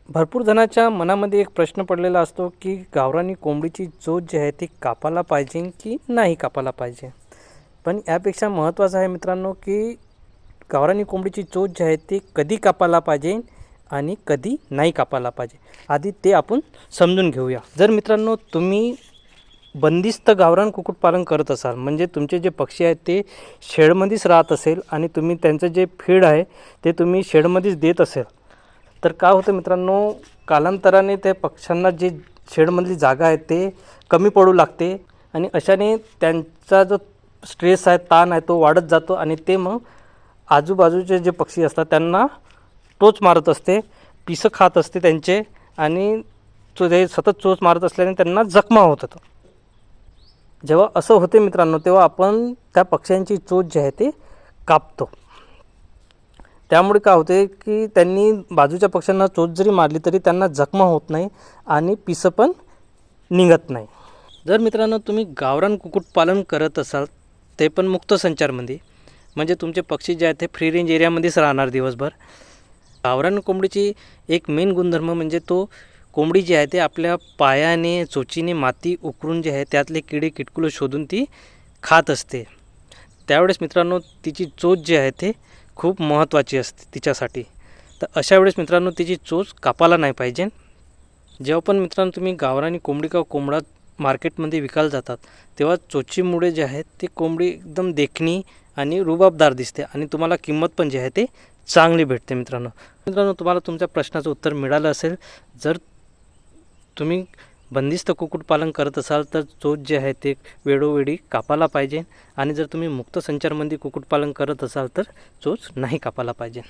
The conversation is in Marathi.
भरपूर जणांच्या मनामध्ये एक प्रश्न पडलेला असतो की गावरानी कोंबडीची चोच जी आहे ती कापायला पाहिजे की नाही कापायला पाहिजे. पण यापेक्षा महत्त्वाचं आहे मित्रांनो की गावरानी कोंबडीची चोच जी आहे ती कधी कापायला पाहिजे आणि कधी नाही कापायला पाहिजे, आधी ते आपण समजून घेऊया. जर मित्रांनो तुम्ही बंदिस्त गावरान कुक्कुटपालन करत असाल, म्हणजे तुमचे जे पक्षी आहेत ते शेडमध्येच राहत असेल आणि तुम्ही त्यांचं जे फीड आहे ते तुम्ही शेडमध्येच देत असेल, तर काय होतं मित्रांनो, कालांतराने त्या पक्ष्यांना जे शेडमधली जागा आहे ते कमी पडू लागते आणि अशाने त्यांचा जो स्ट्रेस आहे, ताण आहे, तो वाढत जातो आणि ते मग आजूबाजूचे जे पक्षी असतात त्यांना टोच मारत असते, पिसं खात असते त्यांचे आणि ते सतत चोच मारत असल्याने त्यांना जखमा होतात. जेव्हा असं होते मित्रांनो, तेव्हा आपण त्या पक्ष्यांची चोच जी आहे ते कापतो. त्यामुळे काय होते की त्यांनी बाजूच्या पक्ष्यांना चोच जरी मारली तरी त्यांना जखमा होत नाही आणि पिसं पण निघत नाही. जर मित्रांनो तुम्ही गावरान कुक्कुटपालन करत असाल, ते पण मुक्त संचारमध्ये, म्हणजे तुमचे पक्षी जे आहेत ते फ्री रेंज एरियामध्येच राहणार दिवसभर. गावरान कोंबडीची एक मेन गुणधर्म म्हणजे तो कोंबडी जी आहे ते आपल्या पायाने चोचीने माती उकरून जे आहे त्यातले किडे किटकुलं शोधून ती खात असते. त्यावेळेस मित्रांनो तिची चोच जी आहे ते खूप महत्त्वाची असते तिच्यासाठी. तर अशा वेळेस मित्रांनो तिची चोच कापायला नाही पाहिजे. जेव्हा पण मित्रांनो तुम्ही गावरानी कोंबडी किंवा कोंबडा मार्केटमध्ये विकायला जातात, तेव्हा चोचीमुळे जे आहे ती कोंबडी एकदम देखणी आणि रुबाबदार दिसते आणि तुम्हाला किंमत पण जी आहे ते चांगली भेटते. मित्रांनो तुम्हाला तुमच्या प्रश्नाचं उत्तर मिळालं असेल. जर तुम्ही बंदिस्त कुक्कुटपालन करत असाल तर चोच जे आहे ते वेळोवेळी कापायला पाहिजे आणि जर तुम्ही मुक्त संचारमध्ये कुक्कुटपालन करत असाल तर चोच नाही कापायला पाहिजे.